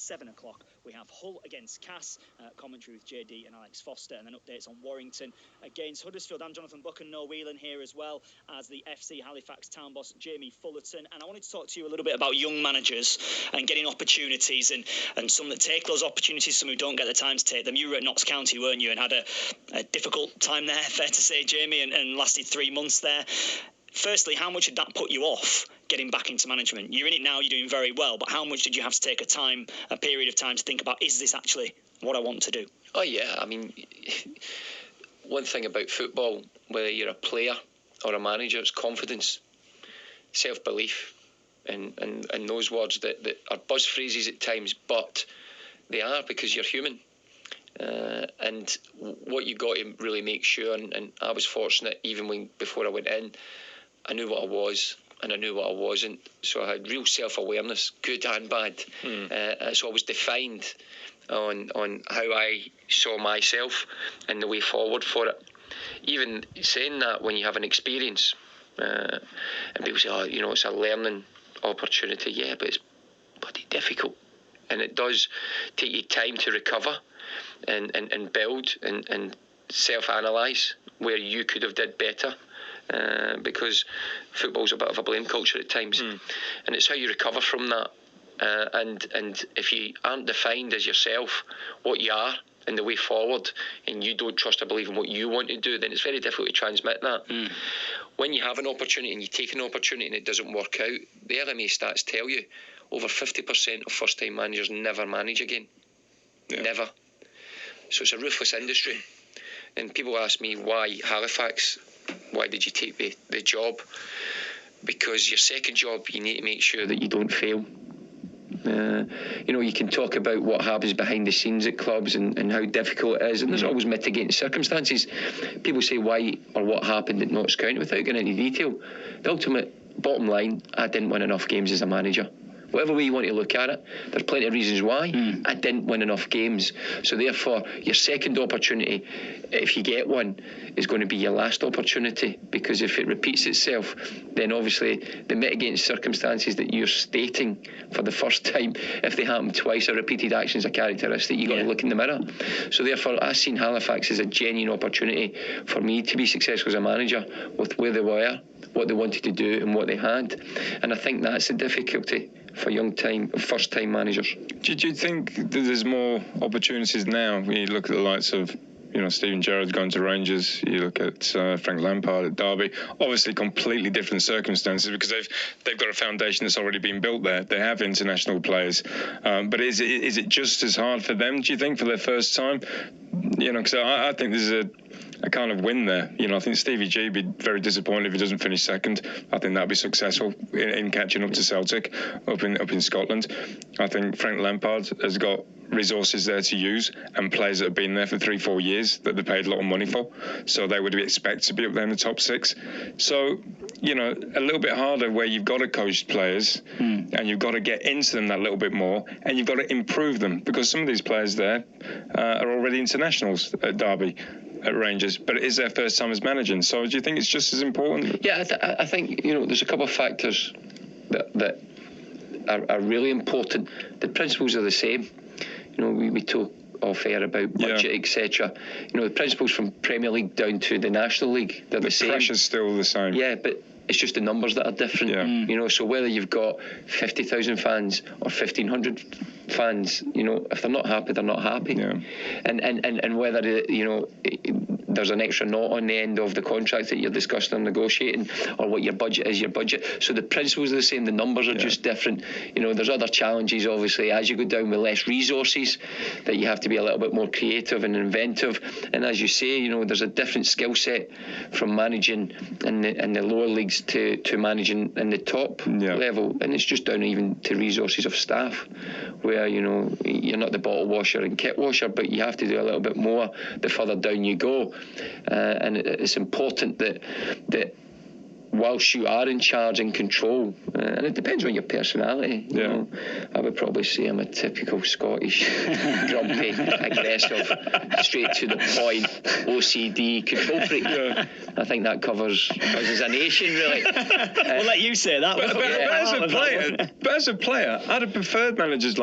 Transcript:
7 o'clock, we have Hull against Cass, commentary with JD and Alex Foster, and then updates on Warrington against Huddersfield. I'm Jonathan Buck and Noel Whelan here, as well as the FC Halifax town boss, Jamie Fullarton. And I wanted to talk to you a little bit about young managers and getting opportunities, and some that take those opportunities, some who don't get the time to take them. You were at Notts County, weren't you, and had a difficult time there, fair to say, Jamie, and lasted 3 months there. Firstly, how much did that put you off getting back into management? You're in it now, you're doing very well, but how much did you have to take a period of time to think about, is this actually what I want to do? Oh yeah, I mean, one thing about football, whether you're a player or a manager, it's confidence, self-belief, and those words that are buzz phrases at times, but they are, because you're human. And what you got to really make sure, and I was fortunate, even before I went in, I knew what I was and I knew what I wasn't, so I had real self-awareness, good and bad. So I was defined on how I saw myself and the way forward for it. Even saying that, when you have an experience, and people say, oh, you know, it's a learning opportunity, yeah, but it's bloody difficult, and it does take you time to recover and build and self-analyse where you could have did better, because football's a bit of a blame culture at times, and it's how you recover from that, and if you aren't defined as yourself, what you are and the way forward, and you don't trust or believe in what you want to do, then it's very difficult to transmit that. When you have an opportunity and you take an opportunity and it doesn't work out, the LMA stats tell you over 50% of first-time managers never manage again. Never. So it's a ruthless industry. And people ask me, why Halifax? Why did you take the job? Because your second job, you need to make sure that you don't fail. You know, you can talk about what happens behind the scenes at clubs and how difficult it is, and there's always mitigating circumstances. People say why or what happened at Notts County without going into detail. The ultimate bottom line, I didn't win enough games as a manager. Whatever way you want to look at it, there's plenty of reasons why. I didn't win enough games. So therefore, your second opportunity, if you get one, is going to be your last opportunity, because if it repeats itself, then obviously the mitigating circumstances that you're stating for the first time, if they happen twice, a repeated action is a characteristic. You've got to look in the mirror. So therefore, I've seen Halifax as a genuine opportunity for me to be successful as a manager with where they were, what they wanted to do and what they had. And I think that's the difficulty for first-time managers. Do you think that there's more opportunities now? When you look at the likes of, you know, Steven Gerrard's gone to Rangers, you look at Frank Lampard at Derby, obviously completely different circumstances, because they've got a foundation that's already been built there. They have international players. But is it just as hard for them, do you think, for their first time? You know, because I think there's a kind of win there. You know, I think Stevie G would be very disappointed if he doesn't finish second. I think that'd be successful in catching up to Celtic up in Scotland. I think Frank Lampard has got resources there to use, and players that have been there for 3-4 years that they paid a lot of money for, so they would expect to be up there in the top 6. So, you know, a little bit harder where you've got to coach players and you've got to get into them that little bit more, and you've got to improve them, because some of these players there are already internationals at Derby, at Rangers, but it is their first time as managing. So do you think it's just as important? Yeah, I think, you know, there's a couple of factors that are really important. The principles are the same. You know, we talk off air about budget, etc. You know, the principles from Premier League down to the National League, they're the same. The pressure's still the same. Yeah, but it's just the numbers that are different. You know, so whether you've got 50,000 fans or 1,500 fans, you know, if they're not happy, they're not happy. And whether, you know, there's an extra knot on the end of the contract that you're discussing or negotiating, or what your budget is, your budget. So the principles are the same, the numbers are just different. You know, there's other challenges, obviously, as you go down with less resources, that you have to be a little bit more creative and inventive. And as you say, you know, there's a different skill set from managing in the lower leagues to managing in the top level. And it's just down even to resources of staff, where, you know, you're not the bottle washer and kit washer, but you have to do a little bit more the further down you go. And it's important that whilst you are in charge and control, and it depends on your personality. You know, I would probably say I'm a typical Scottish, grumpy, aggressive, straight to the point, OCD, control freak. I think that covers us as a nation, really. We'll let you say that. But as a player, I'd have preferred managers like